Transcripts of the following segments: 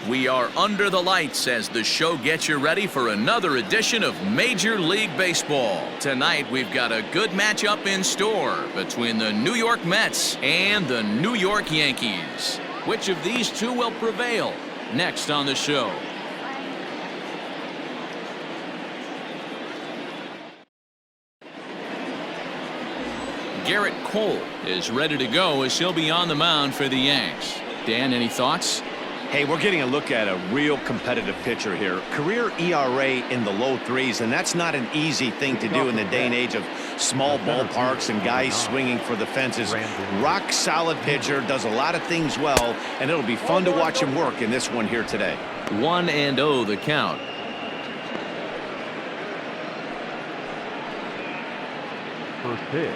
We are under the lights as the show gets you ready for another edition of Major League Baseball. Tonight, we've got a good matchup in store between the New York Mets and the New York Yankees. Which of these two will prevail? Next on the show. Garrett Cole is ready to go as he'll be on the mound for the Yanks. Dan, any thoughts? Hey, we're getting a look at a real competitive pitcher here. Career ERA in the low threes, and that's not an easy thing to do in the day and age of small ballparks and guys swinging for the fences. Rock solid pitcher, does a lot of things well, and it'll be fun to watch him work in this one here today. 1-0 the count. First pitch,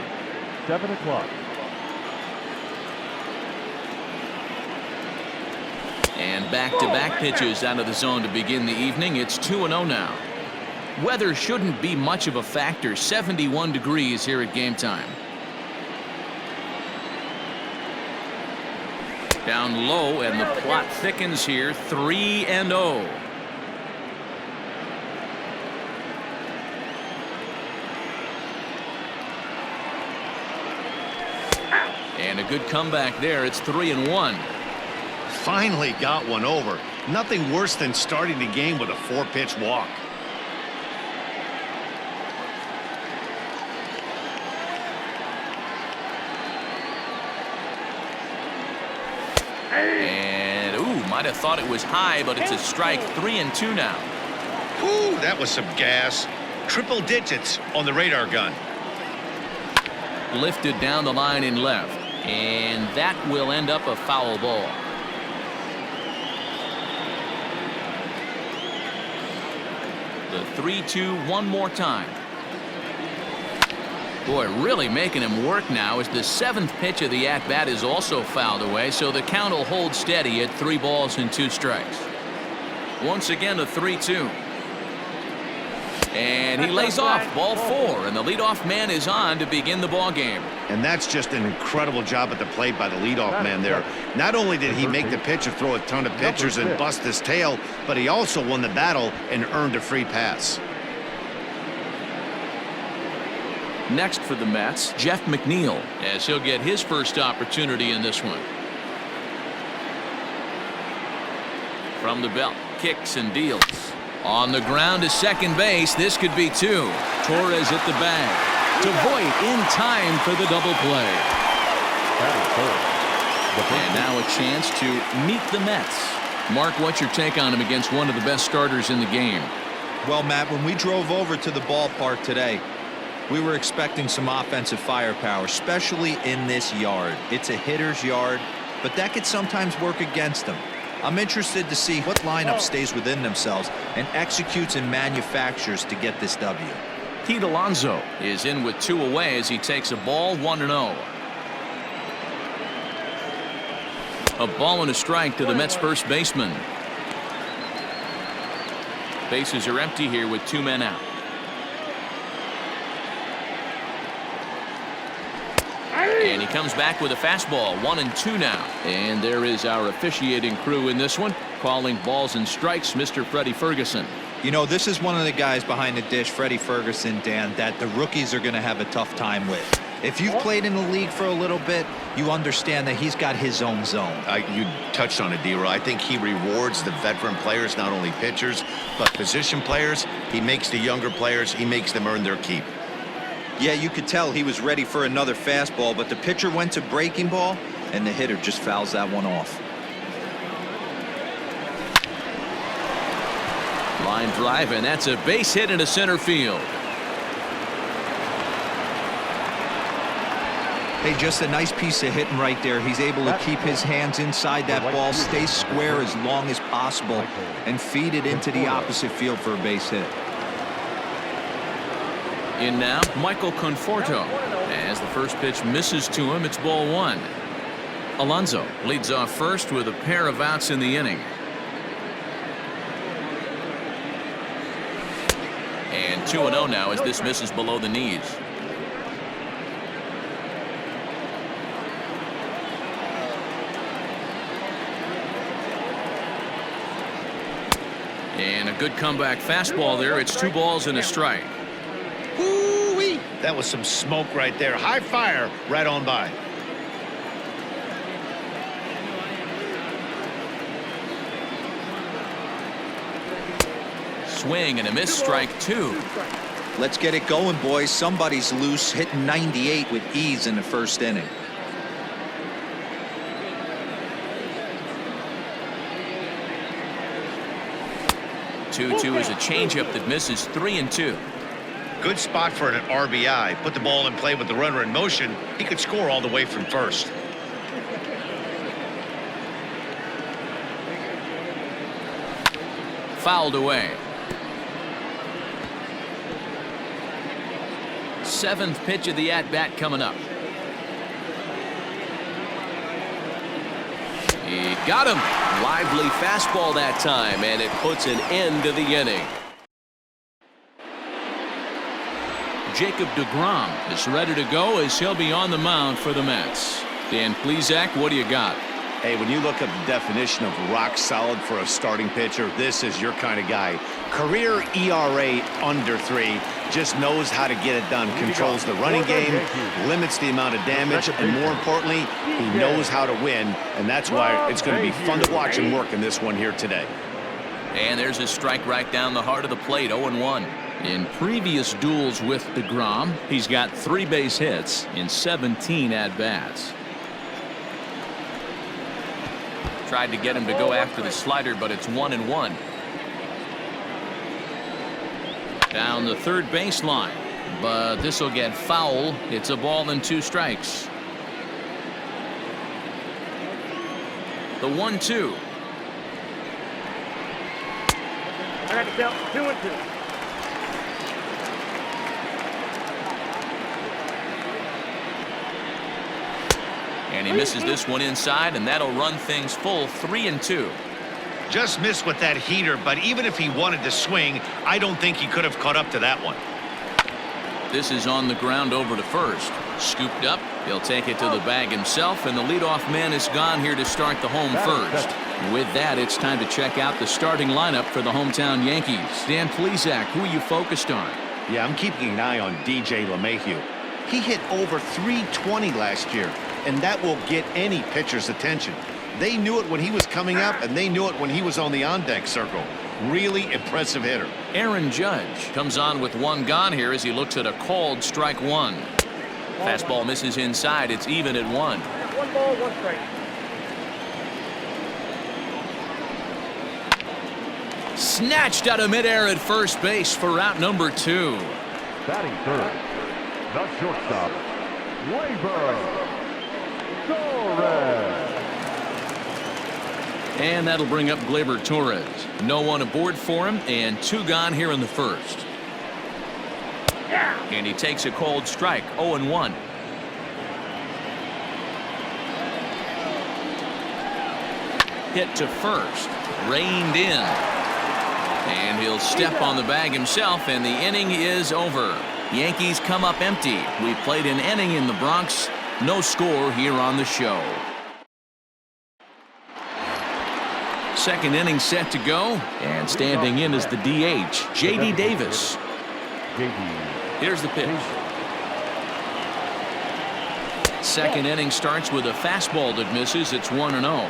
7 o'clock. And back-to-back pitches out of the zone to begin the evening. It's 2-0 now. Weather shouldn't be much of a factor. 71 degrees here at game time. Down low, and the plot thickens here. 3-0. And a good comeback there. It's 3-1. Finally got one over. Nothing worse than starting the game with a 4-pitch walk. And might have thought it was high, but it's a strike. 3-2 now. Ooh, that was some gas. Triple digits on the radar gun. Lifted down the line in left, and that will end up a foul ball. The 3-2 one more time. Boy, really making him work now as the 7th pitch of the at-bat is also fouled away, so the count will hold steady at 3 balls and 2 strikes. Once again, a 3-2. And he lays off ball 4, and the leadoff man is on to begin the ball game. And that's just an incredible job at the plate by the leadoff man there. Not only did he make the pitcher throw a ton of pitchers and bust his tail, but he also won the battle and earned a free pass. Next for the Mets, Jeff McNeil, as he'll get his first opportunity in this one. From the belt, kicks and deals. On the ground to second base. This could be 2. Torres hit the bag. To Voit in time for the double play. And now a chance to meet the Mets. Mark, what's your take on him against one of the best starters in the game? Well, Matt, when we drove over to the ballpark today, we were expecting some offensive firepower, especially in this yard. It's a hitter's yard, but that could sometimes work against them. I'm interested to see what lineup stays within themselves and executes and manufactures to get this W. Pete Alonso is in with 2 away as he takes a ball, 1-0. A ball and a strike to the Mets first baseman. Bases are empty here with 2 men out. And he comes back with a fastball. 1-2 now. And there is our officiating crew in this one, calling balls and strikes, Mr. Freddie Ferguson. You know, this is one of the guys behind the dish, Freddie Ferguson, Dan, that the rookies are going to have a tough time with. If you've played in the league for a little bit, you understand that he's got his own zone. You touched on it, D-Roy. I think he rewards the veteran players, not only pitchers, but position players. He makes the younger players, he makes them earn their keep. Yeah, you could tell he was ready for another fastball, but the pitcher went to breaking ball, and the hitter just fouls that one off. Line drive, and that's a base hit into center field. Hey, just a nice piece of hitting right there. He's able to keep his hands inside that ball, stay square as long as possible, and feed it into the opposite field for a base hit. In now, Michael Conforto. As the first pitch misses to him, it's ball 1. Alonso leads off first with a pair of outs in the inning. And 2-0 now as this misses below the knees. And a good comeback fastball there. It's 2 balls and a strike. Woo-wee. That was some smoke right there. High fire right on by. Swing and a miss, strike 2. Let's get it going, boys. Somebody's loose, hitting 98 with ease in the first inning. Two is a changeup that misses. 3-2. Good spot for an RBI. Put the ball in play with the runner in motion. He could score all the way from first. Fouled away. 7th pitch of the at-bat coming up. He got him. Lively fastball that time, and it puts an end to the inning. Jacob deGrom is ready to go as he'll be on the mound for the Mets. Dan Plesac, what do you got? Hey, when you look up the definition of rock solid for a starting pitcher, this is your kind of guy. Career ERA under 3, just knows how to get it done. Controls the running game, limits the amount of damage, and more importantly, he knows how to win, and that's why it's going to be fun to watch him work in this one here today. And there's his strike right down the heart of the plate, 0-1. In previous duels with deGrom, he's got 3 base hits in 17 at-bats. Tried to get him to go after the slider, but it's 1-1. Down the third baseline, but this will get foul. It's a ball and 2 strikes. The 1-2. I got to count 2-2. And he misses this one inside, and that'll run things full. 3-2. Just missed with that heater, but even if he wanted to swing, I don't think he could have caught up to that one. This is on the ground over to first. Scooped up. He'll take it to the bag himself, and the leadoff man is gone here to start the home first. With that, it's time to check out the starting lineup for the hometown Yankees. Dan Plesac, who are you focused on? Yeah, I'm keeping an eye on DJ LeMahieu. He hit over 320 last year, and that will get any pitcher's attention. They knew it when he was coming up, and they knew it when he was on the on-deck circle. Really impressive hitter. Aaron Judge comes on with 1 gone here as he looks at a called strike 1. Fastball misses inside. It's even at 1. 1 ball, 1 strike. Snatched out of midair at first base for route number 2. Batting third, the shortstop, Torres. And that'll bring up Gleyber Torres. No one aboard for him, and 2 gone here in the first. And he takes a cold strike. 0-1. Hit to first. Reined in. And he'll step on the bag himself, and the inning is over. Yankees come up empty. We played an inning in the Bronx. No score here on the show. Second inning set to go, and standing in is the DH, J.D. Davis. Here's the pitch. Second inning starts with a fastball that misses. It's 1-0.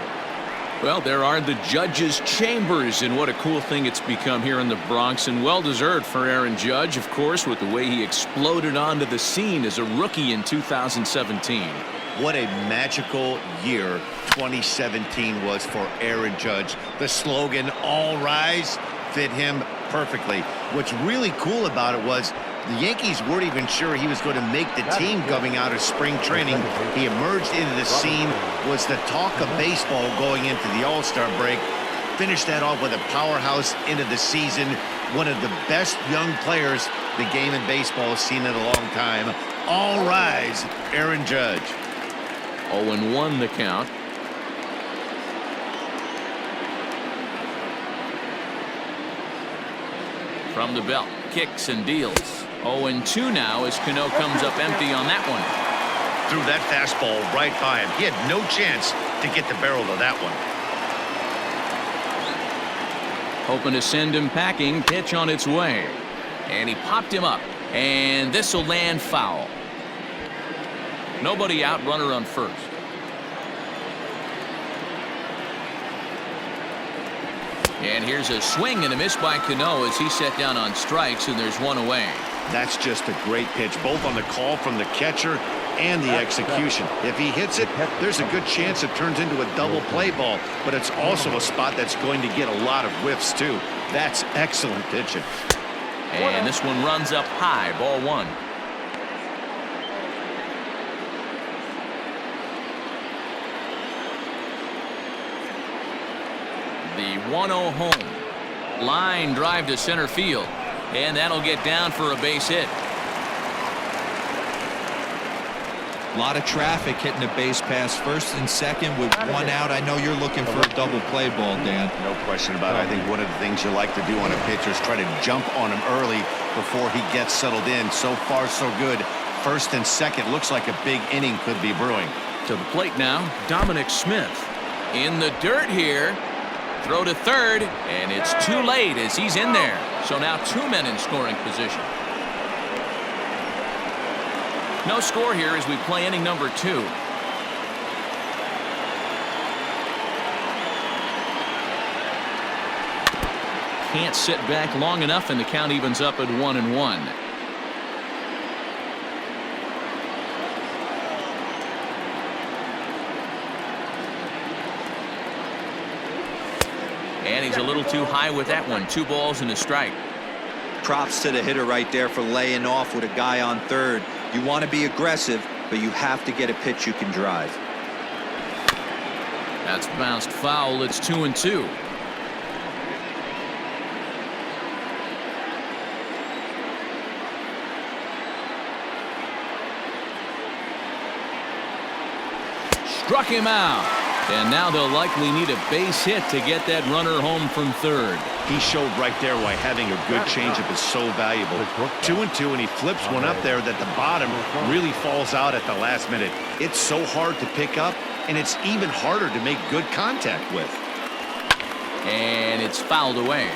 Well, there are the judges' chambers, and what a cool thing it's become here in the Bronx, and well-deserved for Aaron Judge, of course, with the way he exploded onto the scene as a rookie in 2017. What a magical year 2017 was for Aaron Judge. The slogan, "All Rise," fit him perfectly. What's really cool about it was the Yankees weren't even sure he was going to make the team coming out of spring training. He emerged into the scene, was the talk of baseball going into the All-Star break. Finished that off with a powerhouse into the season. One of the best young players the game in baseball has seen in a long time. All rise, Aaron Judge. 0-1 the count. From the belt, kicks and deals. 0-2 now as Cano comes up empty on that one. Threw that fastball right by him. He had no chance to get the barrel of that one. Hoping to send him packing. Pitch on its way. And he popped him up. And this will land foul. Nobody out, runner on first. And here's a swing and a miss by Cano as he's set down on strikes, and there's one away. That's just a great pitch, both on the call from the catcher and the execution. If he hits it, there's a good chance it turns into a double play ball, but it's also a spot that's going to get a lot of whiffs too. That's excellent pitching. And this one runs up high, ball one. The 1-0 home. Line drive to center field. And that'll get down for a base hit. A lot of traffic hitting the base pass first and second with one out. I know you're looking for a double play ball, Dan. No question about it. I think one of the things you like to do on a pitcher is try to jump on him early before he gets settled in. So far, so good. First and second looks like a big inning could be brewing. To the plate now, Dominic Smith. In the dirt here. Throw to third, and it's too late as he's in there. So now two men in scoring position. No score here as we play inning number 2. Can't sit back long enough, and the count evens up at 1-1. And he's a little too high with that one. 2 balls and a strike. Props to the hitter right there for laying off with a guy on third. You want to be aggressive, but you have to get a pitch you can drive. That's bounced foul. It's 2-2. Struck him out. And now they'll likely need a base hit to get that runner home from third. He showed right there why having a good changeup is so valuable. 2-2, and he flips one up there that the bottom really falls out at the last minute. It's so hard to pick up, and it's even harder to make good contact with. And it's fouled away.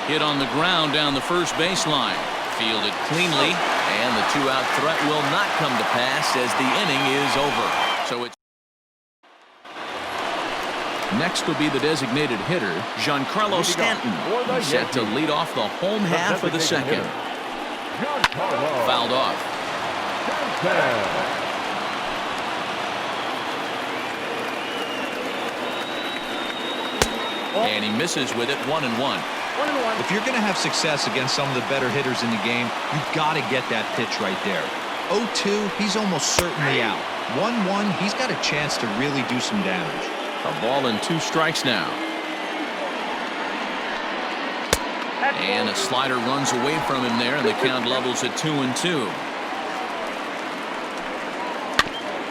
Hit on the ground down the first baseline. Fielded cleanly, and the 2-out threat will not come to pass as the inning is over. So it's next will be the designated hitter, Giancarlo Stanton. He's set to lead off the home half of the second. Fouled off. And he misses with it, 1-1. If you're going to have success against some of the better hitters in the game, you've got to get that pitch right there. 0-2, he's almost certainly out. 1-1, he's got a chance to really do some damage. A ball and 2 strikes now. And a slider runs away from him there, and the count levels at 2-2.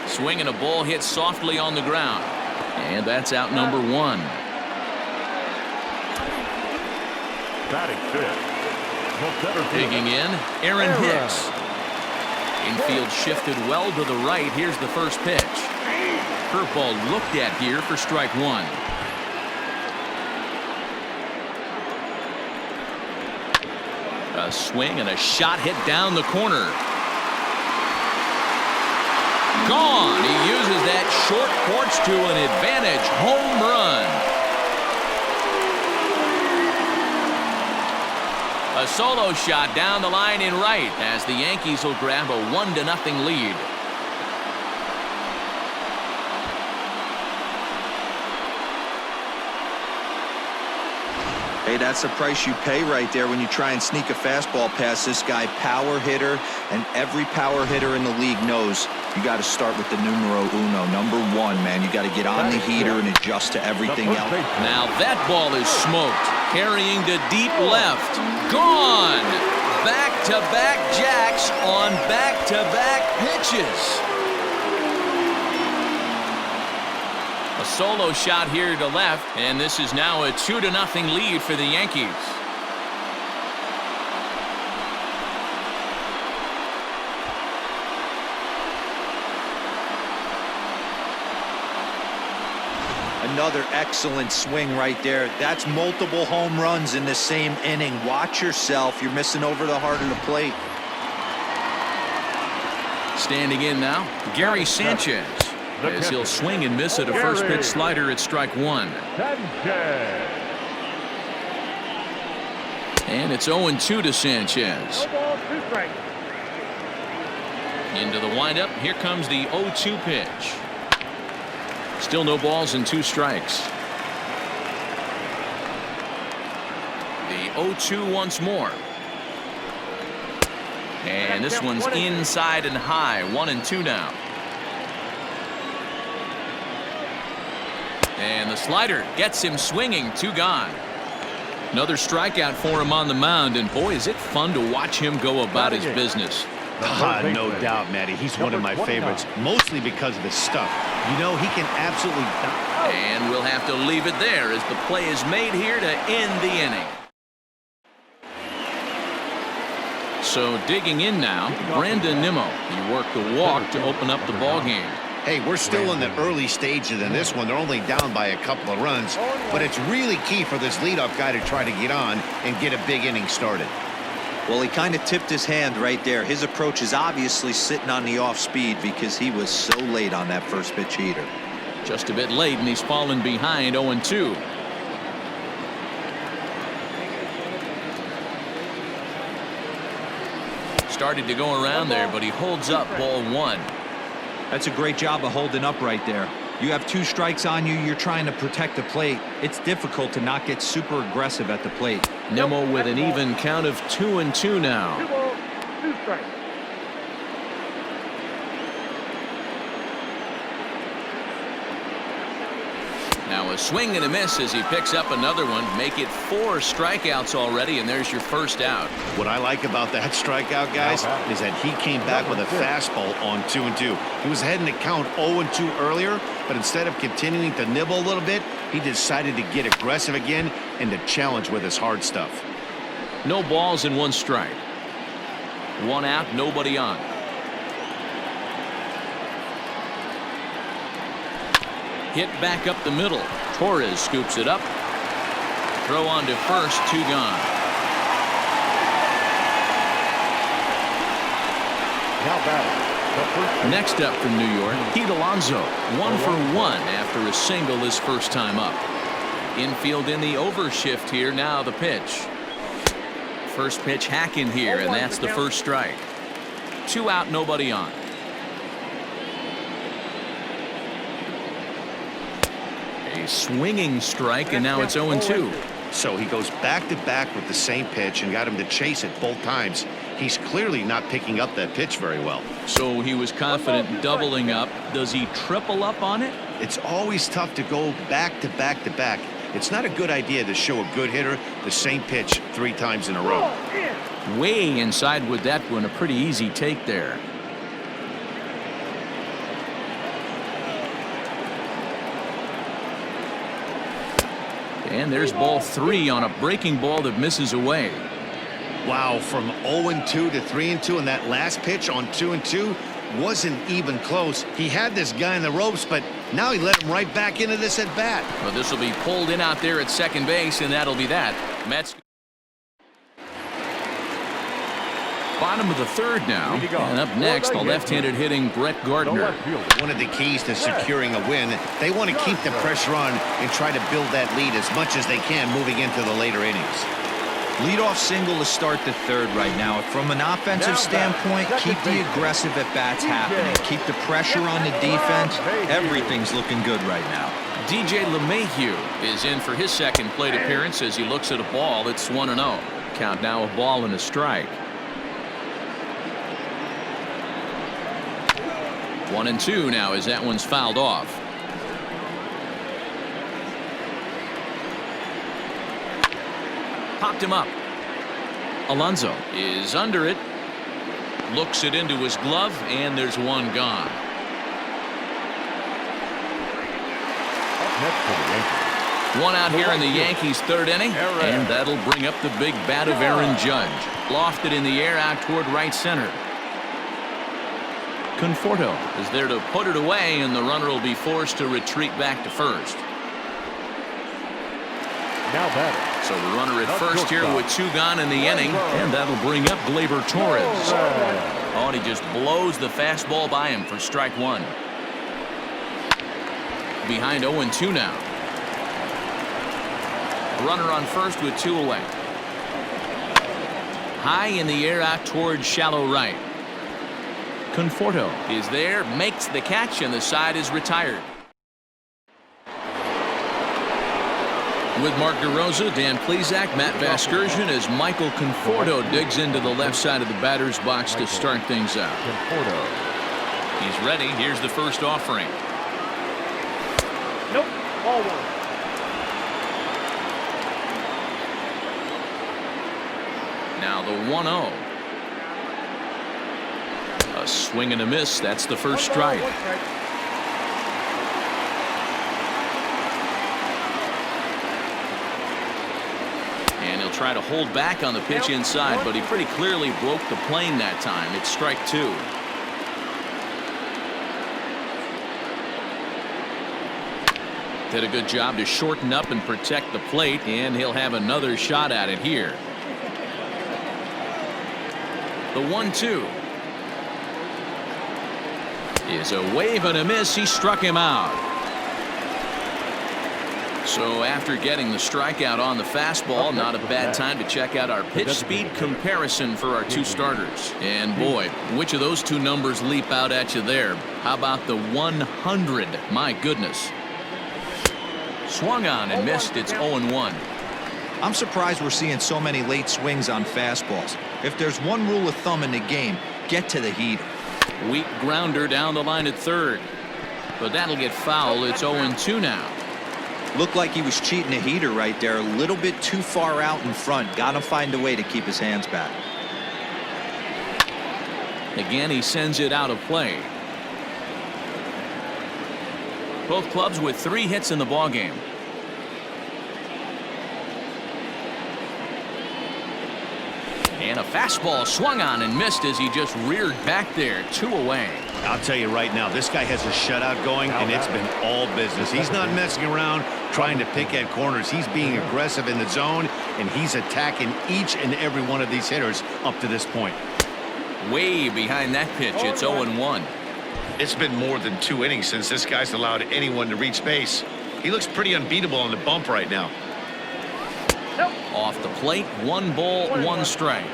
Swing and a ball hit softly on the ground. And that's out number 1. Batting fifth. Digging in, Aaron Hicks. Infield shifted well to the right. Here's the first pitch. Curveball looked at here for strike 1. A swing and a shot hit down the corner. Gone. He uses that short porch to an advantage home run. A solo shot down the line in right as the Yankees will grab a 1-0 lead. Hey, that's the price you pay right there when you try and sneak a fastball past this guy. Power hitter, and every power hitter in the league knows you got to start with the numero uno, number 1, man. You got to get on the heater and adjust to everything else. Now that ball is smoked, carrying to deep left. Gone. Back-to-back jacks on back-to-back pitches. A solo shot here to left, and this is now a 2-0 lead for the Yankees. Another excellent swing right there. That's multiple home runs in the same inning. Watch yourself. You're missing over the heart of the plate. Standing in now, Gary Sanchez. As he'll swing and miss at a first pitch slider at strike one. And it's 0-2 to Sanchez. Into the windup. Here comes the 0-2 pitch. Still no balls and 2 strikes. The 0-2 once more. And this one's inside and high. 1-2 now. And the slider gets him swinging. 2 gone. Another strikeout for him on the mound. And boy, is it fun to watch him go about his business. No doubt, Matty. He's one of my favorites, mostly because of his stuff. You know, he can absolutely... And we'll have to leave it there as the play is made here to end the inning. So digging in now, Brandon Nimmo. He worked the walk to open up the ball game. Hey, we're still in the early stages in this one. They're only down by a couple of runs, but it's really key for this leadoff guy to try to get on and get a big inning started. Well, he kind of tipped his hand right there. His approach is obviously sitting on the off speed because he was so late on that first pitch heater. Just a bit late, and he's fallen behind 0-2. Started to go around there, but he holds up ball 1. That's a great job of holding up right there. You have 2 strikes on you. You're trying to protect the plate. It's difficult to not get super aggressive at the plate. Nimmo with an even count of 2-2 now. 2 strikes. Now a swing and a miss as he picks up another one. Make it 4 strikeouts already, and there's your first out. What I like about that strikeout, guys, is that he came back with a fastball on 2-2. He was heading to count 0-2 earlier, but instead of continuing to nibble a little bit, he decided to get aggressive again and to challenge with his hard stuff. No balls and 1 strike. 1 out, nobody on. Hit back up the middle. Torres scoops it up. Throw on to first, 2 gone. Now batting. Next up from New York, Pete Alonso. 1 for 1 after a single his first time up. Infield in the overshift here. Now the pitch. First pitch hacking here, and that's the first strike. 2 out, nobody on. A swinging strike, and now it's 0-2. So he goes back-to-back with the same pitch and got him to chase it both times. He's clearly not picking up that pitch very well. So he was confident doubling up. Does he triple up on it? It's always tough to go back-to-back-to-back. It's not a good idea to show a good hitter the same pitch 3 times in a row. Way inside with that one. A pretty easy take there. And there's ball 3 on a breaking ball that misses away. Wow, from 0-2 to 3-2, and that last pitch on 2-2 wasn't even close. He had this guy in the ropes, but now he let him right back into this at bat. But this will be pulled in out there at second base, and that'll be that. Mets. Bottom of the 3rd now, and up next, the left-handed hitting Brett Gardner. One of the keys to securing a win, they want to keep the pressure on and try to build that lead as much as they can moving into the later innings. Leadoff single to start the 3rd right now. From an offensive standpoint, keep the aggressive at-bats happening. Keep the pressure on the defense. Everything's looking good right now. DJ LeMahieu is in for his second plate appearance as he looks at a ball. It's 1-0. Count now a ball and a strike. 1-2 now as that one's fouled off. Popped him up. Alonso is under it. Looks it into his glove, and there's 1 gone. One out here in the Yankees' 3rd inning, and that'll bring up the big bat of Aaron Judge. Lofted in the air out toward right center. Conforto is there to put it away, and the runner will be forced to retreat back to first. Now batting. So the runner at first here with 2 gone in the inning, and that'll bring up Gleyber Torres. Oh, and he just blows the fastball by him for strike 1. Behind 0-2 now. Runner on first with 2 away. High in the air out towards shallow right. Conforto is there, makes the catch, and the side is retired. With Mark DeRosa, Dan Plesac, Matt Vasgersian as Michael Conforto digs into the left side of the batter's box to start things out. He's ready. Here's the first offering. Nope. Ball 1. Now the 1-0. A swing and a miss. That's the first strike. And he'll try to hold back on the pitch inside, but he pretty clearly broke the plane that time. It's strike 2. Did a good job to shorten up and protect the plate, and he'll have another shot at it here. The 1-2 is a wave and a miss. He struck him out. So after getting the strikeout on the fastball, not a bad time to check out our pitch speed comparison for our 2 starters. And boy, which of those 2 numbers leap out at you there? How about the 100? My goodness. Swung on and missed. It's 0-1. I'm surprised we're seeing so many late swings on fastballs. If there's one rule of thumb in the game, get to the heater. Weak grounder down the line at third. But that'll get foul. It's 0-2 now. Looked like he was cheating a heater right there. A little bit too far out in front. Got to find a way to keep his hands back. Again, he sends it out of play. Both clubs with 3 hits in the ballgame. And a fastball swung on and missed as he just reared back there. 2 away. I'll tell you right now, this guy has a shutout going, and it's been all business. He's not messing around trying to pick at corners. He's being aggressive in the zone, and he's attacking each and every one of these hitters up to this point. Way behind that pitch. It's 0-1. It's been more than 2 innings since this guy's allowed anyone to reach base. He looks pretty unbeatable on the bump right now. Off the plate, 1 ball, 1 strike.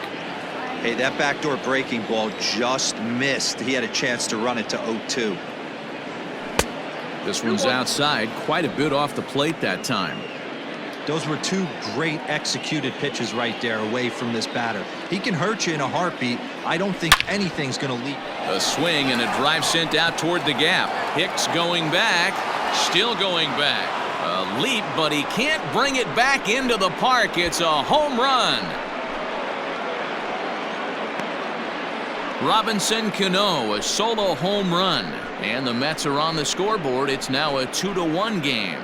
Hey, that backdoor breaking ball just missed. He had a chance to run it to 0-2. This one's outside, quite a bit off the plate that time. Those were 2 great executed pitches right there away from this batter. He can hurt you in a heartbeat. I don't think anything's going to leap. A swing and a drive sent out toward the gap. Hicks going back, still going back. A leap, but he can't bring it back into the park. It's a home run. Robinson Cano, a solo home run. And the Mets are on the scoreboard. It's now a 2-1 game.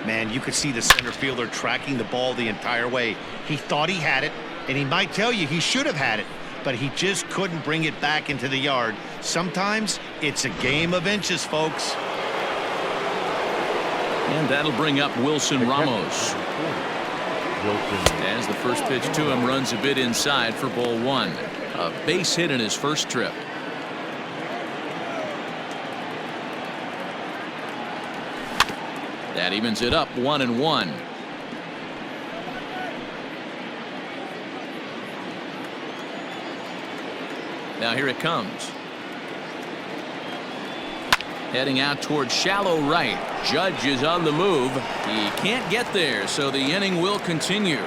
Man, you could see the center fielder tracking the ball the entire way. He thought he had it, and he might tell you he should have had it, but he just couldn't bring it back into the yard. Sometimes it's a game of inches, folks. And that'll bring up Wilson Ramos. As the first pitch to him runs a bit inside for ball 1. A base hit in his first trip. That evens it up 1-1. Now here it comes. Heading out towards shallow right. Judge is on the move. He can't get there, so the inning will continue.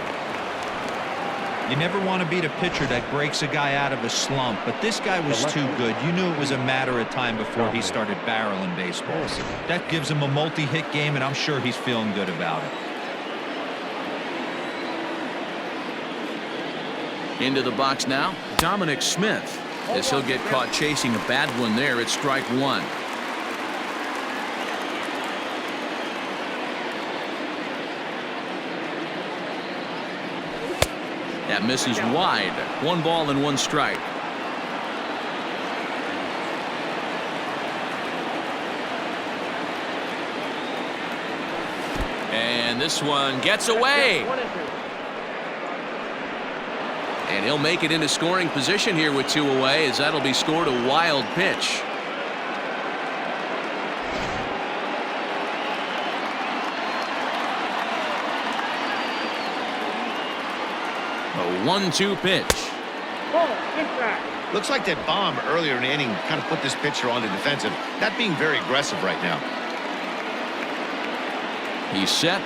You never want to beat a pitcher that breaks a guy out of a slump, but this guy was too good. You knew it was a matter of time before he started barreling baseballs. That gives him a multi-hit game, and I'm sure he's feeling good about it. Into the box now, Dominic Smith. As he'll get caught chasing a bad one there at strike 1. That misses wide. 1 ball and 1 strike. And this one gets away. And he'll make it into scoring position here with 2 away, as that'll be scored a wild pitch. A 1-2 pitch. Looks like that bomb earlier in the inning kind of put this pitcher on the defensive. Not being very aggressive right now. He's set.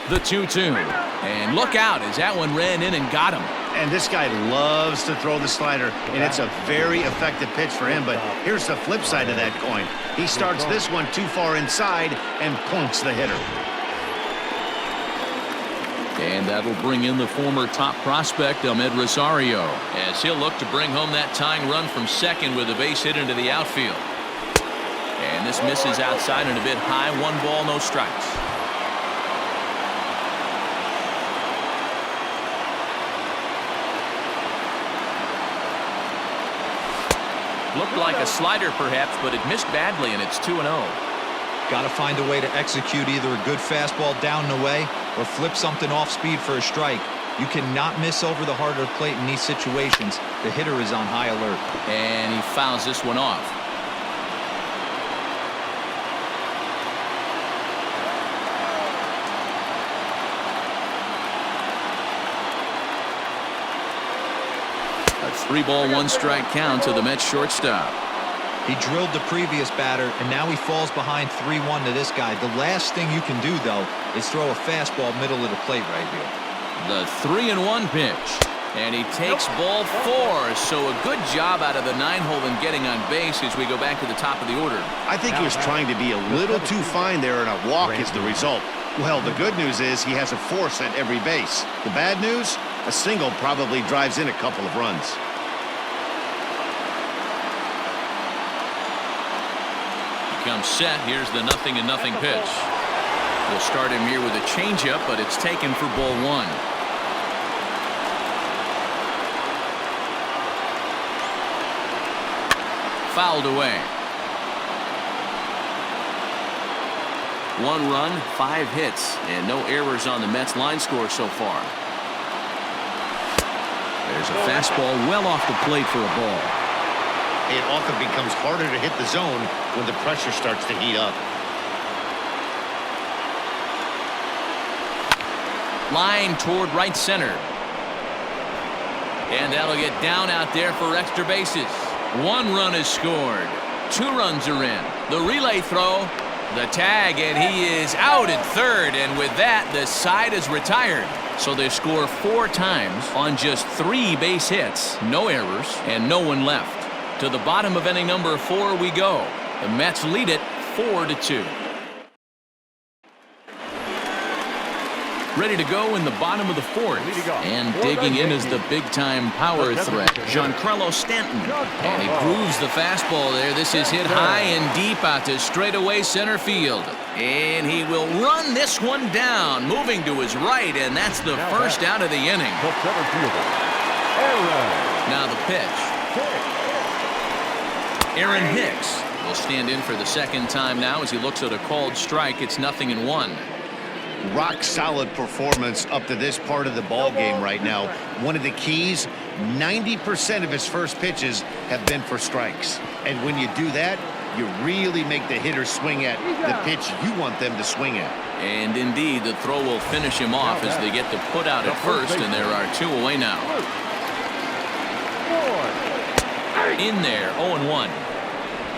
The 2-2. And look out as that one ran in and got him. And this guy loves to throw the slider, and it's a very effective pitch for him. But here's the flip side of that coin. He starts this one too far inside and plunks the hitter. And that'll bring in the former top prospect, Ahmed Rosario, as he'll look to bring home that tying run from second with a base hit into the outfield. And this misses outside and a bit high. 1 ball, no strikes. Looked like a slider perhaps, but it missed badly, and it's 2-0. Got to find a way to execute either a good fastball down and away or flip something off speed for a strike. You cannot miss over the heart of the plate in these situations. The hitter is on high alert. And he fouls this one off. A 3-ball, 1-strike count to the Mets shortstop. He drilled the previous batter, and now he falls behind 3-1 to this guy. The last thing you can do, though, is throw a fastball middle of the plate right here. The 3-1 pitch. And he takes ball 4. So a good job out of the 9-hole in getting on base as we go back to the top of the order. I think he was trying to be a little too fine there, and a walk is the result. Well, the good news is he has a force at every base. The bad news? A single probably drives in a couple of runs. Comes set. Here's the 0-0 pitch. We'll start him here with a changeup, but it's taken for ball 1. Fouled away. 1 run, 5 hits, and no errors on the Mets line score so far. There's a fastball well off the plate for a ball. It often becomes harder to hit the zone when the pressure starts to heat up. Line toward right center. And that'll get down out there for extra bases. 1 run is scored. 2 runs are in. The relay throw. The tag, and he is out at third. And with that, the side is retired. So they score 4 times on just 3 base hits. No errors and no one left. To the bottom of inning number 4 we go. The Mets lead it 4-2. Ready to go in the bottom of the 4th. And digging in is the big-time power threat, Giancarlo Stanton. And he grooves the fastball there. This is hit high and deep out to straightaway center field. And he will run this one down, moving to his right, and that's the first out of the inning. Now the pitch. Aaron Hicks will stand in for the 2nd time now as he looks at a called strike. It's 0-1. Rock solid performance up to this part of the ball game right now. One of the keys, 90% of his first pitches have been for strikes. And when you do that, you really make the hitter swing at the pitch you want them to swing at. And indeed, the throw will finish him off as they get the put out at first, and there are 2 away now. In there, 0-1.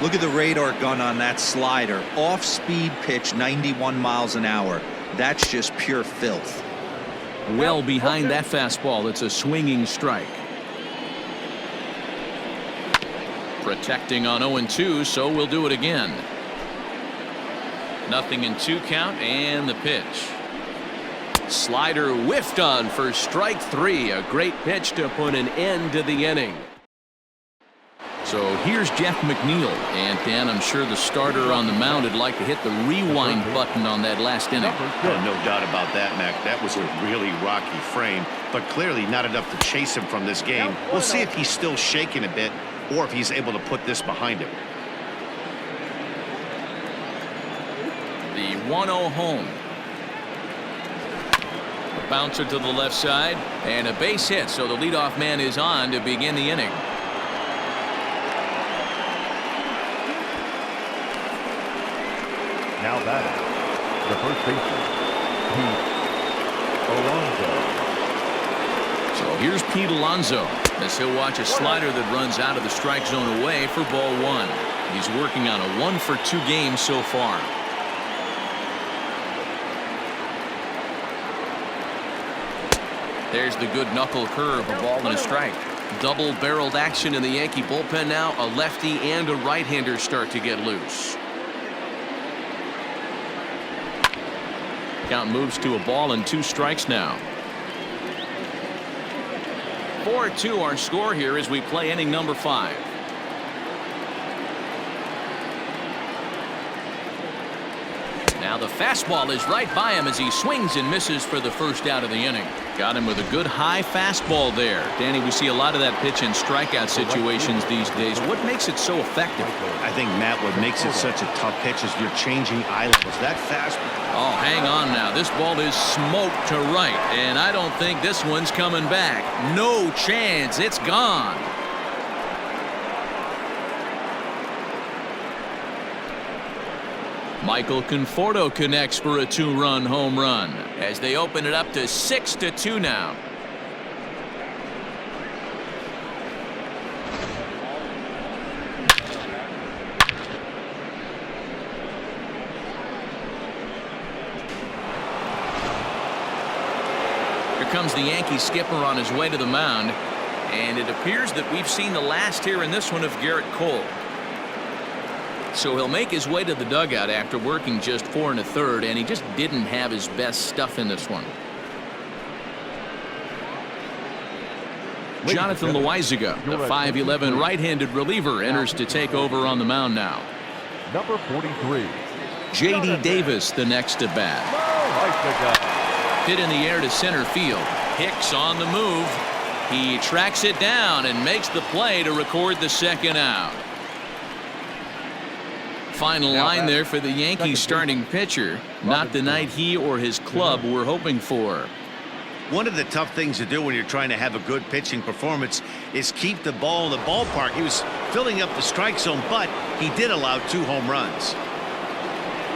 Look at the radar gun on that slider. Off-speed pitch, 91 miles an hour. That's just pure filth. Well behind that fastball, it's a swinging strike. Protecting on 0-2, so we'll do it again. 0-2 count, and the pitch. Slider whiffed on for strike 3. A great pitch to put an end to the inning. So here's Jeff McNeil. And Dan, I'm sure the starter on the mound would like to hit the rewind button on that last inning. Oh, no doubt about that, Mac. That was a really rocky frame, but clearly not enough to chase him from this game. We'll see if he's still shaking a bit or if he's able to put this behind him. The 1-0 home. A bouncer to the left side and a base hit, so the leadoff man is on to begin the inning. Now batting, the first baseman, Pete Alonso. So here's Pete Alonso as he'll watch a slider that runs out of the strike zone away for ball one. He's working on a 1-for-2 game so far. There's the good knuckle curve, a ball and a strike. Double-barreled action in the Yankee bullpen now. A lefty and a right-hander start to get loose. Count moves to a ball and 2 strikes now. 4-2 our score here as we play inning number 5. Now the fastball is right by him as he swings and misses for the first out of the inning. Got him with a good high fastball there. Danny, we see a lot of that pitch in strikeout situations these days. What makes it so effective? I think, Matt, what makes it such a tough pitch is you're changing eye levels. That fastball. Oh, hang on now. This ball is smoked to right, and I don't think this one's coming back. No chance. It's gone. Michael Conforto connects for a 2-run home run as they open it up to 6-2 now. Here comes the Yankee skipper on his way to the mound, and it appears that we've seen the last here in this one of Garrett Cole. So he'll make his way to the dugout after working just 4 1/3, and he just didn't have his best stuff in this one. Jonathan Loaizaga, the 5'11" right-handed reliever, enters to take over on the mound now. Number 43. J.D. Davis, the next at bat. Hit in the air to center field. Hicks on the move. He tracks it down and makes the play to record the second out. Final line there for the Yankees starting pitcher. Not the night he or his club were hoping for. One of the tough things to do when you're trying to have a good pitching performance is keep the ball in the ballpark. He was filling up the strike zone, but he did allow 2 home runs.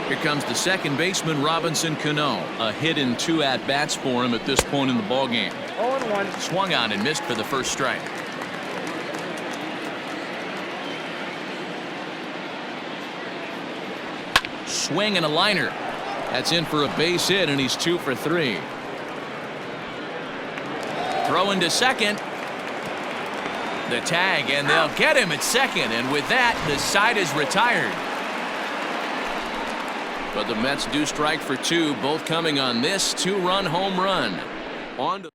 Here comes the second baseman, Robinson Cano. A hit in 2 at-bats for him at this point in the ballgame. 0-1. Swung on and missed for the first strike. Swing and a liner. That's in for a base hit, and he's 2 for 3. Throw into second. The tag, and they'll get him at second, and with that, the side is retired. But the Mets do strike for 2, both coming on this 2-run home run. On to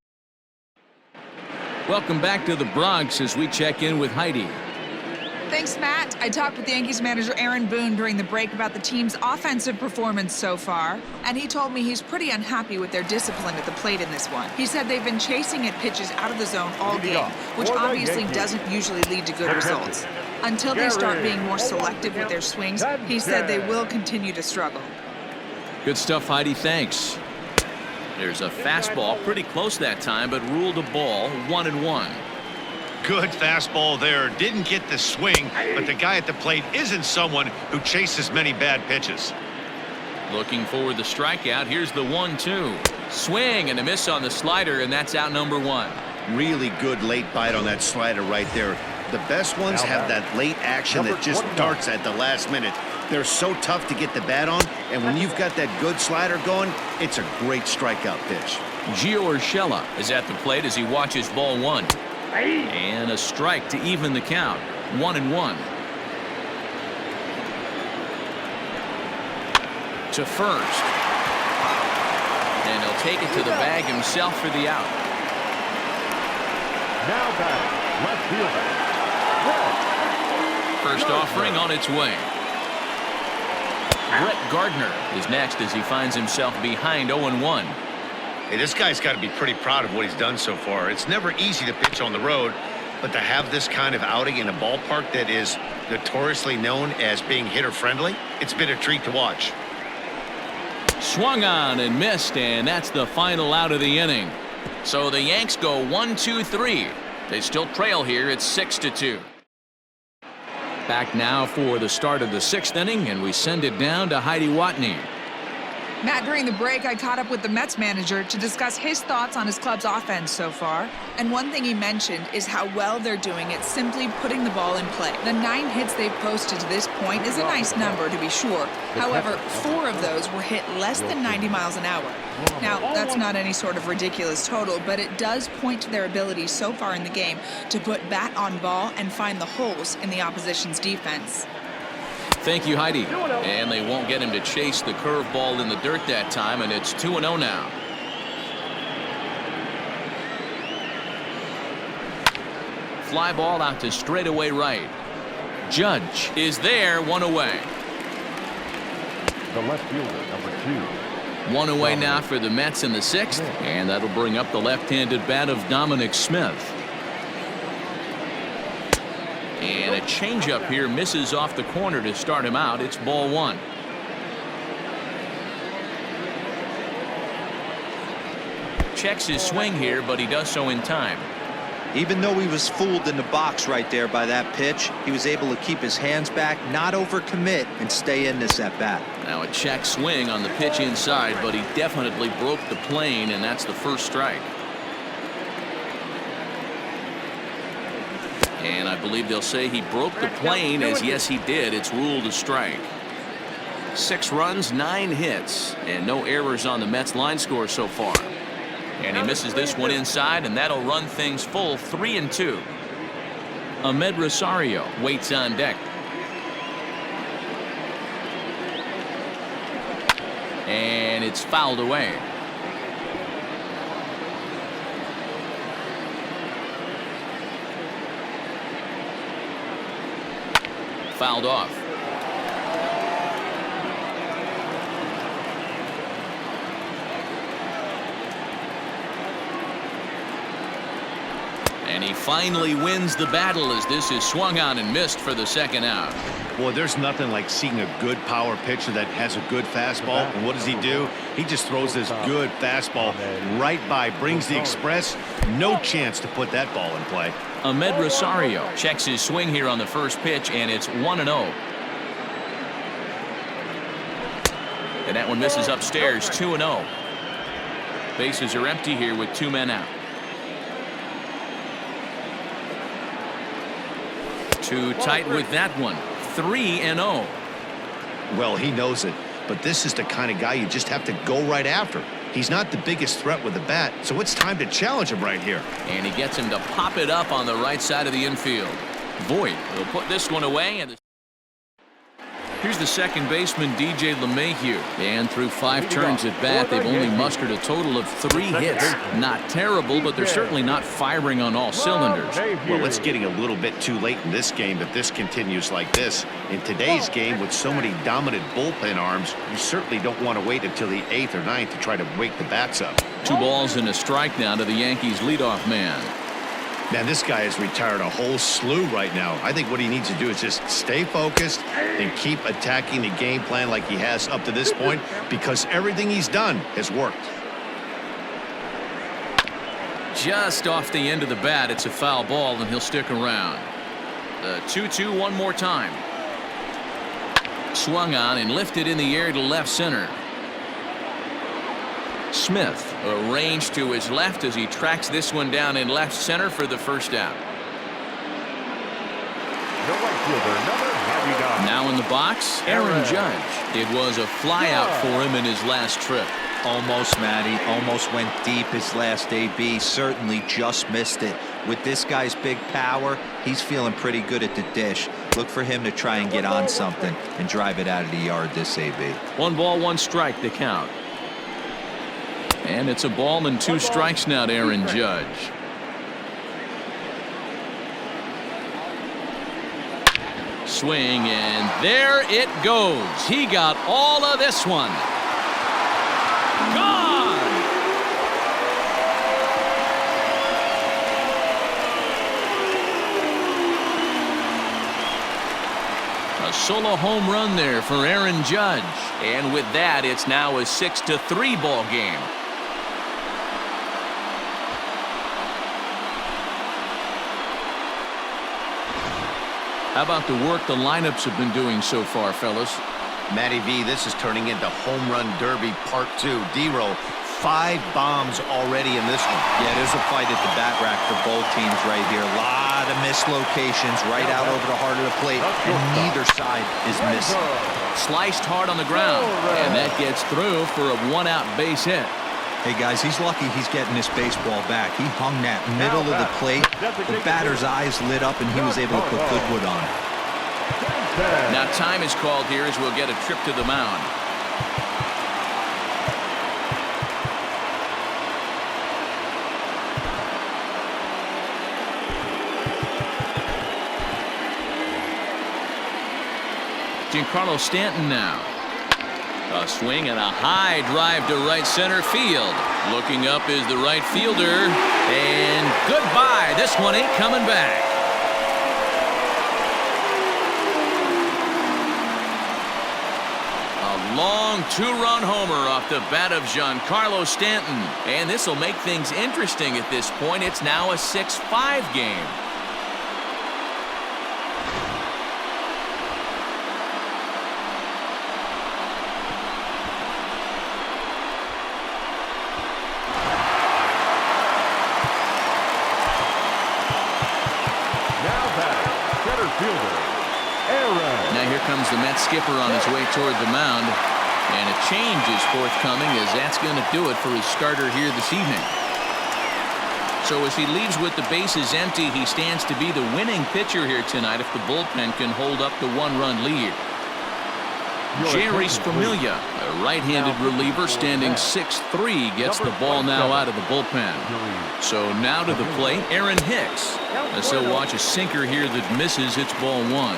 Welcome back to the Bronx as we check in with Heidi. Thanks, Matt. I talked with Yankees manager Aaron Boone during the break about the team's offensive performance so far, and he told me he's pretty unhappy with their discipline at the plate in this one. He said they've been chasing at pitches out of the zone all game, which obviously doesn't usually lead to good results. Until they start being more selective with their swings, he said they will continue to struggle. Good stuff, Heidi. Thanks. There's a fastball pretty close that time, but ruled a ball. 1-1. Good fastball there. Didn't get the swing, but the guy at the plate isn't someone who chases many bad pitches. Looking for the strikeout. Here's the 1-2. Swing and a miss on the slider, and that's out number 1. Really good late bite on that slider right there. The best ones have that late action that just darts at the last minute. They're so tough to get the bat on, and when you've got that good slider going, it's a great strikeout pitch. Gio Urshela is at the plate as he watches ball 1. And a strike to even the count. 1-1. To first. And he'll take it to the bag himself for the out. Now back, left fielder, Brett First offering on its way. Brett Gardner is next as he finds himself behind 0-1. Hey, this guy's got to be pretty proud of what he's done so far. It's never easy to pitch on the road, but to have this kind of outing in a ballpark that is notoriously known as being hitter-friendly, it's been a treat to watch. Swung on and missed, and that's the final out of the inning. So the Yanks go 1-2-3. They still trail here. It's 6-2. Back now for the start of the 6th inning, and we send it down to Heidi Watney. Matt, during the break, I caught up with the Mets manager to discuss his thoughts on his club's offense so far. And one thing he mentioned is how well they're doing at simply putting the ball in play. The 9 hits they've posted to this point is a nice number, to be sure. However, 4 of those were hit less than 90 miles an hour. Now, that's not any sort of ridiculous total, but it does point to their ability so far in the game to put bat on ball and find the holes in the opposition's defense. Thank you, Heidi. And they won't get him to chase the curveball in the dirt that time, and it's 2-0 now. Fly ball out to straightaway right. Judge is there, 1 away. The left fielder, number 2. 1 away now for the Mets in the 6th, and that'll bring up the left-handed bat of Dominic Smith. And a changeup here misses off the corner to start him out. It's ball 1. Checks his swing here, but he does so in time. Even though he was fooled in the box right there by that pitch, he was able to keep his hands back, not overcommit, and stay in this at bat. Now a check swing on the pitch inside, but he definitely broke the plane, and that's the first strike. And I believe they'll say he broke the plane, as yes he did. It's ruled a strike. 6 runs, 9 hits, and no errors on the Mets line score so far. And he misses this one inside, and that'll run things full 3-2. Ahmed Rosario waits on deck. And it's fouled away. Fouled off. And he finally wins the battle as this is swung on and missed for the 2nd out. Boy, there's nothing like seeing a good power pitcher that has a good fastball. And what does he do? He just throws this good fastball right by, brings the express. No chance to put that ball in play. Ahmed Rosario checks his swing here on the first pitch, and it's 1-0. And that one misses upstairs, 2-0. Bases are empty here with 2 men out. Too tight with that one. 3-0. Well, he knows it, but this is the kind of guy you just have to go right after. He's not the biggest threat with the bat, so it's time to challenge him right here. And he gets him to pop it up on the right side of the infield. Voit will put this one away. And here's the second baseman, DJ LeMahieu. And through 5 turns at bat, they've only mustered a total of 3 hits. Not terrible, but they're certainly not firing on all cylinders. Well, it's getting a little bit too late in this game if this continues like this. In today's game, with so many dominant bullpen arms, you certainly don't want to wait until the 8th or 9th to try to wake the bats up. 2 balls and a strike now to the Yankees leadoff man. Man, this guy has retired a whole slew right now. I think what he needs to do is just stay focused and keep attacking the game plan like he has up to this point, because everything he's done has worked. Just off the end of the bat, it's a foul ball, and he'll stick around. The 2-2 one more time. Swung on and lifted in the air to left center. Smith arranged to his left as he tracks this one down in left center for the first out. The right fielder, number 99. Now in the box, Aaron Judge. It was a flyout for him in his last trip. Almost, Matty. Almost went deep his last AB. Certainly just missed it. With this guy's big power, he's feeling pretty good at the dish. Look for him to try and get on something and drive it out of the yard this AB. 1 ball, 1 strike to count. And it's a ball and 2 strikes now to Aaron Judge. swing, and there it goes. He got all of this one. Gone! A solo home run there for Aaron Judge. And with that, it's now a 6-3 ball game. How about the work the lineups have been doing so far, fellas? Matty V, this is turning into Home Run Derby Part 2. D-Row, 5 bombs already in this one. Yeah, there's a fight at the bat rack for both teams right here. A lot of mislocations right out over the heart of the plate, and neither side is missing. Sliced hard on the ground, and that gets through for a one-out base hit. Hey, guys, he's lucky he's getting this baseball back. He hung that middle of the plate. The batter's eyes lit up, and he was able to put good wood on it. Now time is called here as we'll get a trip to the mound. Giancarlo Stanton now. A swing and a high drive to right center field. Looking up is the right fielder. And goodbye. This one ain't coming back. A long two-run homer off the bat of Giancarlo Stanton. And this will make things interesting at this point. It's now a 6-5 game. Now here comes the Mets skipper on his way toward the mound, and a change is forthcoming as that's going to do it for his starter here this evening. So as he leaves with the bases empty, he stands to be the winning pitcher here tonight if the bullpen can hold up the one-run lead. Jerry Familia, a right-handed reliever standing 6'3", gets the ball now out of the bullpen. So now to the plate, Aaron Hicks. As he'll watch a sinker here that misses, it's ball 1.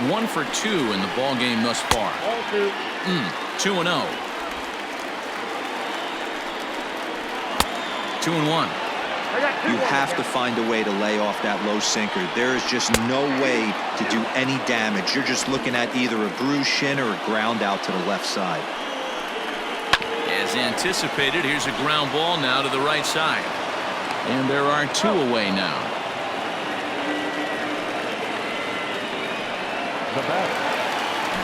1 for 2 in the ball game thus far. 2-0. 2-1. You have to find a way to lay off that low sinker. There is just no way to do any damage. You're just looking at either a bruised shin or a ground out to the left side. As anticipated, here's a ground ball now to the right side. And there are 2 away now.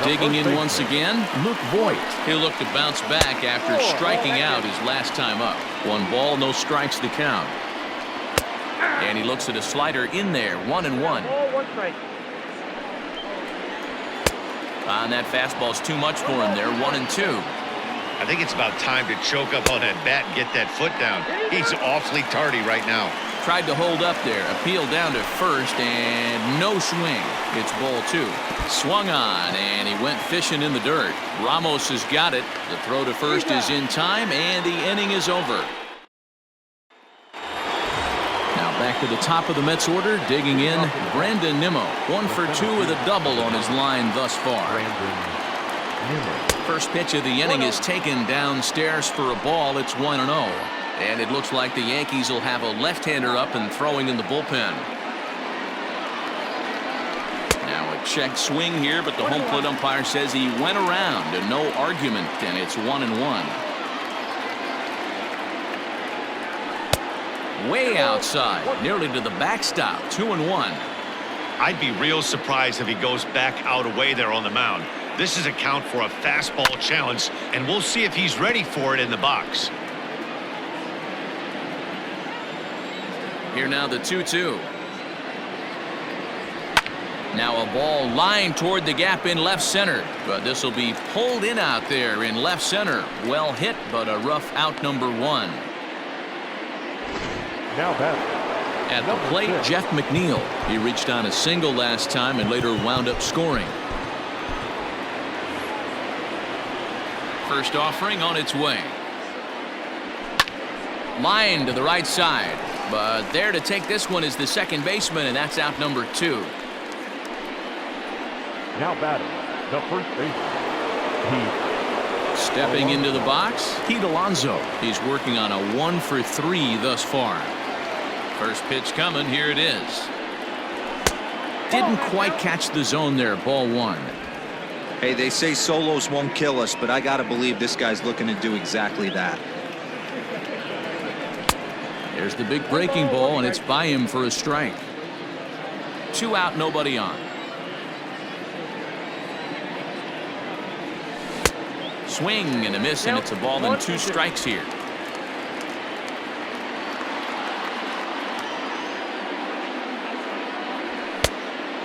Digging in once again, Luke Voigt. He'll look to bounce back after striking out his last time up. 1 ball, no strikes to count. And he looks at a slider in there, 1-1. And that fastball's too much for him there, 1-2. I think it's about time to choke up on that bat and get that foot down. He's awfully tardy right now. Tried to hold up there, appealed down to first, and no swing. It's ball 2. Swung on, and he went fishing in the dirt. Ramos has got it. The throw to first is in time, and the inning is over. Now back to the top of the Mets order, digging in, Brandon Nimmo. 1 for 2 with a double on his line thus far. First pitch of the inning is taken downstairs for a ball. It's 1-0. And it looks like the Yankees will have a left-hander up and throwing in the bullpen. Now a checked swing here, but the home plate umpire says he went around and no argument, and it's 1-1. Way outside, nearly to the backstop, 2-1. I'd be real surprised if he goes back out away there on the mound. This is a count for a fastball challenge, and we'll see if he's ready for it in the box. Here now the 2-2. Now a ball lined toward the gap in left center, but this will be pulled in out there in left center. Well hit, but a rough out, number 1. Now back. At the plate, Jeff McNeil. He reached on a single last time and later wound up scoring. First offering on its way. Line to the right side. But there to take this one is the second baseman, and that's out number 2. Now batting, the first baseman, Stepping into the box, Pete Alonso. He's working on a 1-for-3 thus far. First pitch coming, here it is. Didn't quite catch the zone there, ball 1. Hey, they say solos won't kill us, but I gotta believe this guy's looking to do exactly that. There's the big breaking ball, and it's by him for a strike. 2 out, nobody on. Swing and a miss, and it's a ball and 2 strikes here.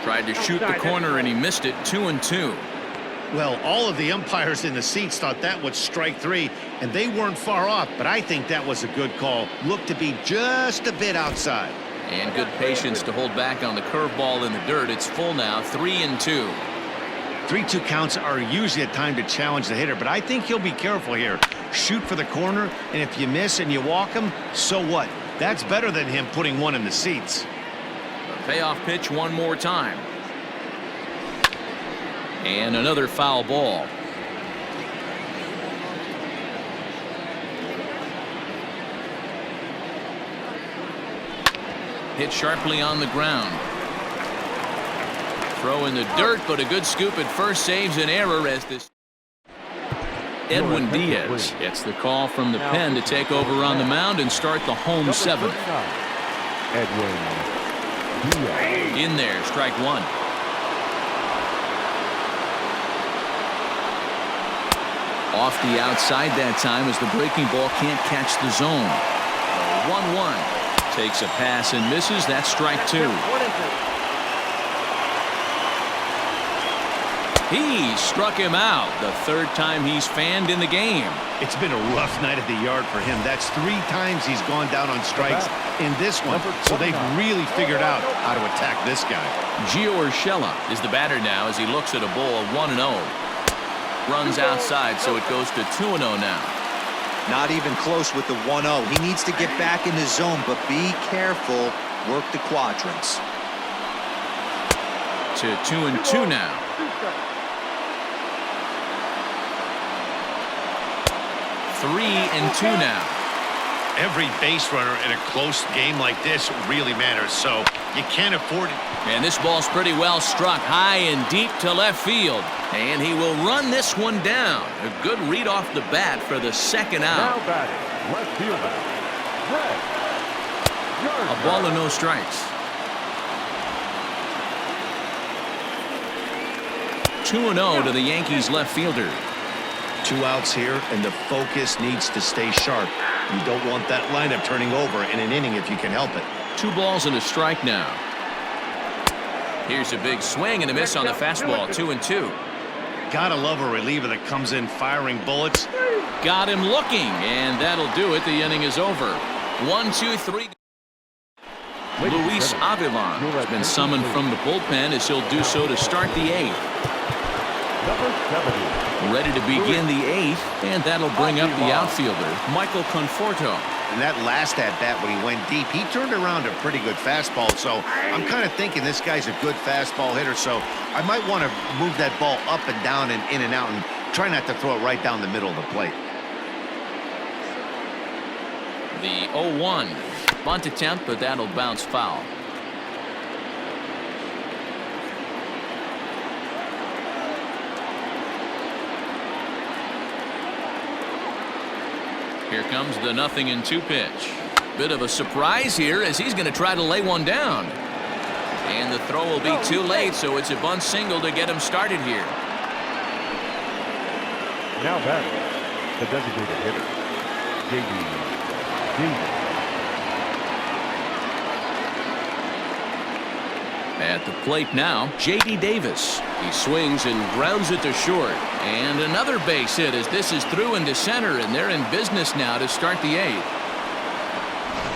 Tried to shoot the corner, and he missed it. 2-2. Well, all of the umpires in the seats thought that was strike 3, and they weren't far off, but I think that was a good call. Looked to be just a bit outside. And good patience to hold back on the curveball in the dirt. It's full now, 3-2. 3-2 counts are usually a time to challenge the hitter, but I think he'll be careful here. Shoot for the corner, and if you miss and you walk him, so what? That's better than him putting one in the seats. Payoff pitch one more time. And another foul ball. Hit sharply on the ground. Throw in the dirt, but a good scoop at first saves an error as this. Edwin Diaz gets the call from the pen to take over on the mound and start the home 7th. Edwin Diaz. In there, strike 1. Off the outside that time as the breaking ball can't catch the zone. 1-1. Takes a pass and misses. That's strike 2. He struck him out, the 3rd time he's fanned in the game. It's been a rough night at the yard for him. That's 3 times he's gone down on strikes in this one. So they've really figured out how to attack this guy. Gio Urshela is the batter now as he looks at a ball of 1-0. Runs outside, so it goes to 2-0 now. Not even close with the 1-0. He needs to get back in the zone, but be careful. Work the quadrants. To 2-2 now. 3-2 now. Every base runner in a close game like this really matters, so you can't afford it. And this ball's pretty well struck high and deep to left field. And he will run this one down. A good read off the bat for the 2nd out. Now batting, left fielder, Fred. A ball and no strikes. 2-0 to the Yankees left fielder. 2 outs here, and the focus needs to stay sharp. You don't want that lineup turning over in an inning if you can help it. 2 balls and a strike now. Here's a big swing and a miss on the fastball. 2-2. Gotta love a reliever that comes in firing bullets. Got him looking, and that'll do it. The inning is over. 1-2-3. Luis Avilan has been summoned from the bullpen as he'll do so to start the 8th. Number 70. Ready to begin the 8th, and that'll bring up the outfielder, Michael Conforto. And that last at-bat when he went deep, he turned around a pretty good fastball. So I'm kind of thinking this guy's a good fastball hitter. So I might want to move that ball up and down and in and out and try not to throw it right down the middle of the plate. The 0-1. Bunt attempt, but that'll bounce foul. Here comes the 0-2 pitch. Bit of a surprise here as he's going to try to lay one down. And the throw will be too late, so it's a bunt single to get him started here. Now batting, the designated hitter, J.D. Davis. At the plate now, J.D. Davis. He swings and grounds it to short. And another base hit as this is through into center, and they're in business now to start the 8th.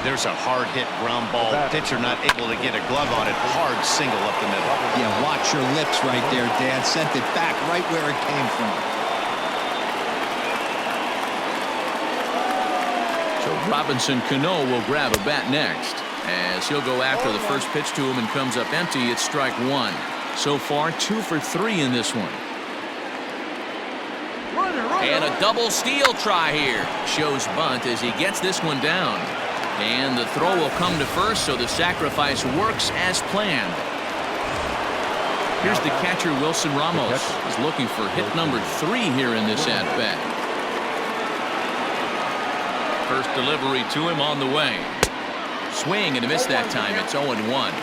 There's a hard hit ground ball. Pitcher not able to get a glove on it. Hard single up the middle. Yeah, watch your lips right there, Dad. Sent it back right where it came from. So Robinson Cano will grab a bat next as he'll go after the first pitch to him and comes up empty. It's strike 1. So far, 2 for 3 in this one. And a double steal try here. Shows bunt as he gets this one down. And the throw will come to first, so the sacrifice works as planned. Here's the catcher, Wilson Ramos. He's looking for hit number 3 here in this at-bat. First delivery to him on the way. Swing and a miss that time. It's 0-1.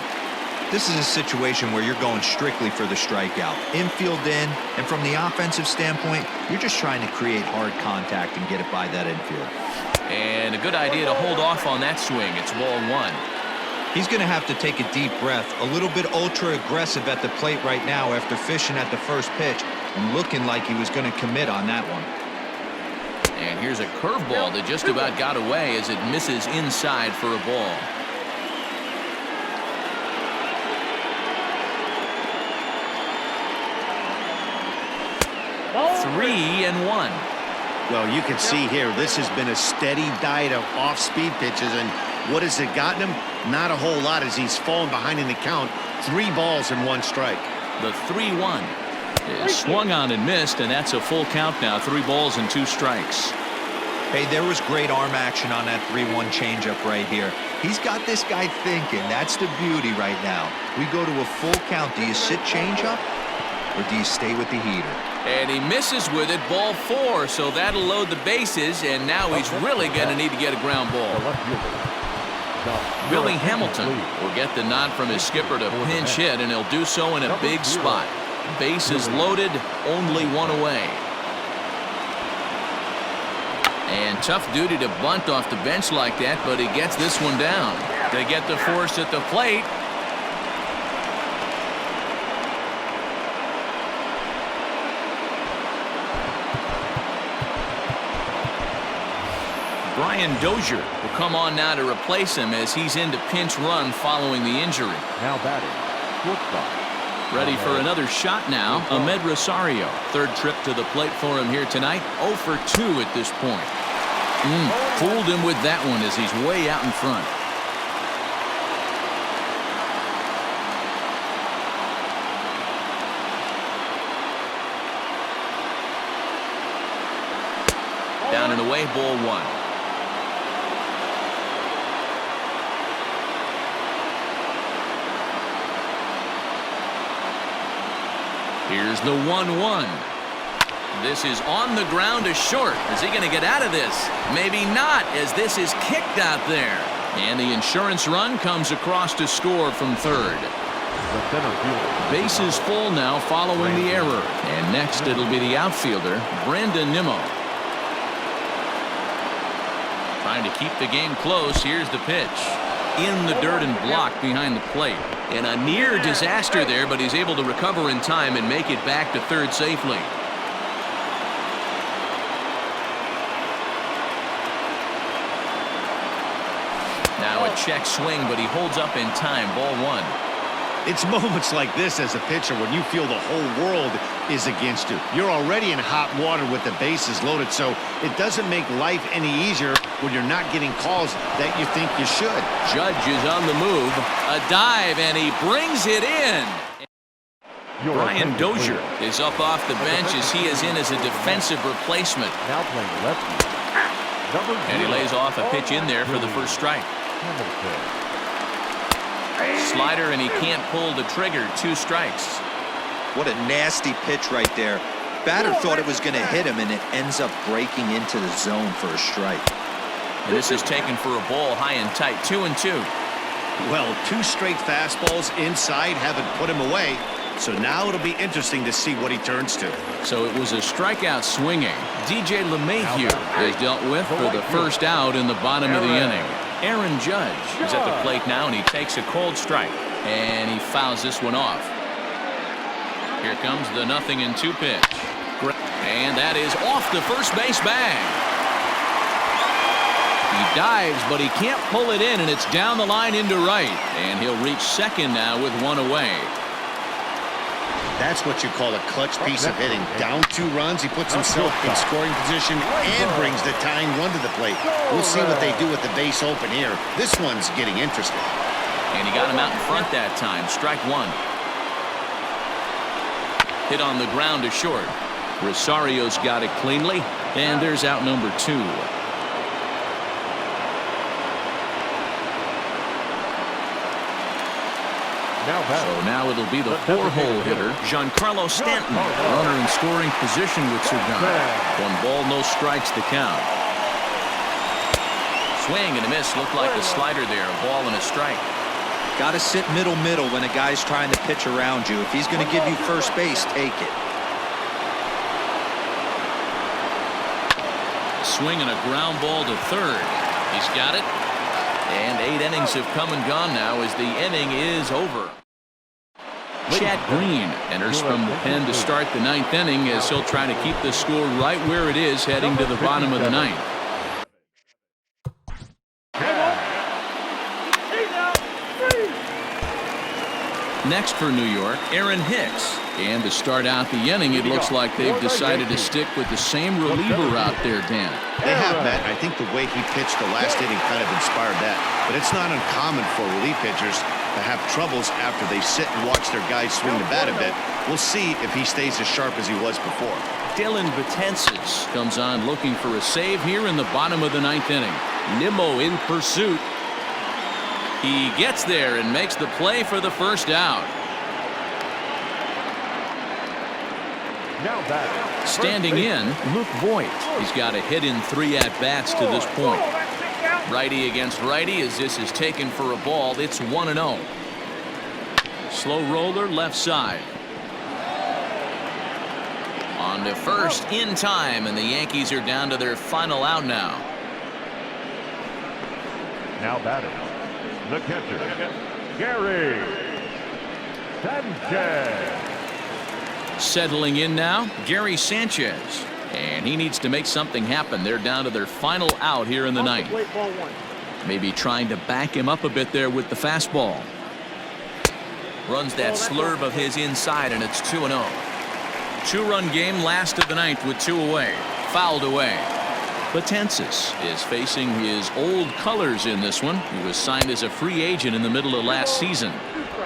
This is a situation where you're going strictly for the strikeout. Infield in, and from the offensive standpoint, you're just trying to create hard contact and get it by that infield. And a good idea to hold off on that swing. It's ball 1. He's going to have to take a deep breath. A little bit ultra-aggressive at the plate right now after fishing at the first pitch and looking like he was going to commit on that one. And here's a curveball that just about got away as it misses inside for a ball. Three and 1. Well, you can see here, this has been a steady diet of off-speed pitches, and what has it gotten him? Not a whole lot as he's fallen behind in the count. 3 balls and 1 strike. The 3-1 is swung on and missed, and that's a full count now. 3 balls and 2 strikes. Hey, there was great arm action on that 3-1 changeup right here. He's got this guy thinking. That's the beauty right now. We go to a full count. Do you sit changeup or do you stay with the heater? And he misses with it, ball 4, so that'll load the bases, and now he's really going to need to get a ground ball. Billy Hamilton will get the nod from his skipper to pinch hit, and he'll do so in a big spot. Bases loaded, only 1 away. And tough duty to bunt off the bench like that, but he gets this one down. They get the force at the plate. Brian Dozier will come on now to replace him as he's into pinch run following the injury. Now batting, shortstop. Ready for another shot now, Ahmed Rosario. 3rd trip to the plate for him here tonight. 0 for 2 at this point. Fooled him with that one as he's way out in front. Down and away, ball 1. Here's the 1-1. This is on the ground to short. Is he going to get out of this? Maybe not, as this is kicked out there. And the insurance run comes across to score from 3rd. Bases full now following the error. And next it'll be the outfielder, Brandon Nimmo. Trying to keep the game close. Here's the pitch. In the dirt and blocked behind the plate. And a near disaster there, but he's able to recover in time and make it back to 3rd safely. Now a check swing, but he holds up in time. Ball 1. It's moments like this as a pitcher when you feel the whole world is against you. You're already in hot water with the bases loaded, so it doesn't make life any easier when you're not getting calls that you think you should. Judge is on the move. A dive, and he brings it in. Brian Dozier is up off the bench as he is in as a defensive replacement. Now playing lefty. And he lays off a pitch in there for the first strike. Slider, and he can't pull the trigger. 2 strikes. What a nasty pitch right there. Batter thought it was going to hit him, and it ends up breaking into the zone for a strike. And this is taken for a ball high and tight. 2-2. Well, 2 straight fastballs inside haven't put him away. So now it'll be interesting to see what he turns to. So it was a strikeout swinging. DJ LeMahieu is dealt with for the first out in the bottom of the inning. Aaron Judge is at the plate now, and he takes a cold strike. And he fouls this one off. Here comes the 0-2 pitch. And that is off the first base bag. He dives, but he can't pull it in, and it's down the line into right. And he'll reach 2nd now with 1 away. That's what you call a clutch piece of hitting. Down 2 runs, he puts himself in scoring position and brings the tying run to the plate. We'll see what they do with the base open here. This one's getting interesting. And he got him out in front that time. Strike 1. Hit on the ground to short. Rosario's got it cleanly, and there's out number 2. So now it'll be the 4-hole hitter, Giancarlo Stanton. Runner in scoring position with Cerdan. 1 ball, no strikes to count. Swing and a miss. Looked like the slider there. A ball and a strike. Got to sit middle when a guy's trying to pitch around you. If he's going to give you first base, take it. Swing and a ground ball to third. He's got it. And 8 innings have come and gone now as the inning is over. Chad Green enters from the pen to start the 9th inning as he'll try to keep the score right where it is heading to the bottom of the 9th. Next for New York, Aaron Hicks. And to start out the inning, it looks like they've decided to stick with the same reliever out there, Dan. They have, Matt. I think the way he pitched the last inning kind of inspired that. But it's not uncommon for relief pitchers to have troubles after they sit and watch their guys swing the bat a bit. We'll see if he stays as sharp as he was before. Dylan Betances comes on looking for a save here in the bottom of the 9th inning. Nimmo in pursuit. He gets there and makes the play for the first out. Standing in, Luke Voigt. He's got a hit in 3 at-bats to this point. Righty against righty as this is taken for a ball. It's 1-0. Slow roller left side. On to first in time, and the Yankees are down to their final out now. Now batting, the catcher, Gary Sanchez. Settling in now, Gary Sanchez. And he needs to make something happen. They're down to their final out here in the 9th. Maybe trying to back him up a bit there with the fastball. Runs that slurve of his inside, and it's 2-0. 2-run game, last of the 9th with 2 away. Fouled away. Betances is facing his old colors in this one. He was signed as a free agent in the middle of last season.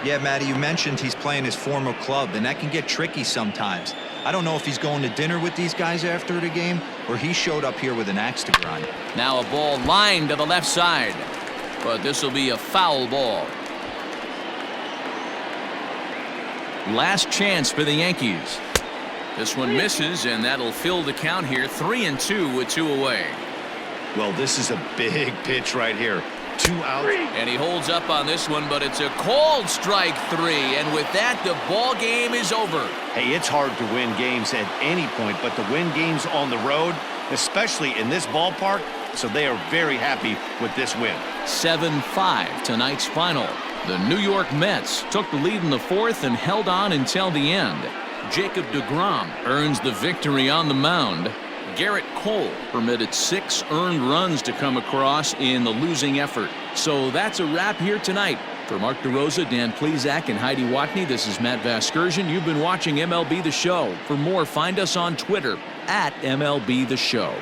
Yeah, Matty, you mentioned he's playing his former club, and that can get tricky sometimes. I don't know if he's going to dinner with these guys after the game, or he showed up here with an axe to grind. Now a ball lined to the left side, but this will be a foul ball. Last chance for the Yankees. This one misses, and that'll fill the count here. 3-2 with 2 away. Well, this is a big pitch right here. 2 outs. And he holds up on this one, but it's a called strike 3. And with that, the ball game is over. Hey, it's hard to win games at any point, but to win games on the road, especially in this ballpark, so they are very happy with this win. 7-5 tonight's final. The New York Mets took the lead in the 4th and held on until the end. Jacob deGrom earns the victory on the mound. Garrett Cole permitted 6 earned runs to come across in the losing effort. So that's a wrap here tonight. For Mark DeRosa, Dan Plesac, and Heidi Watney, this is Matt Vasgersian. You've been watching MLB The Show. For more, find us on Twitter @MLB The Show.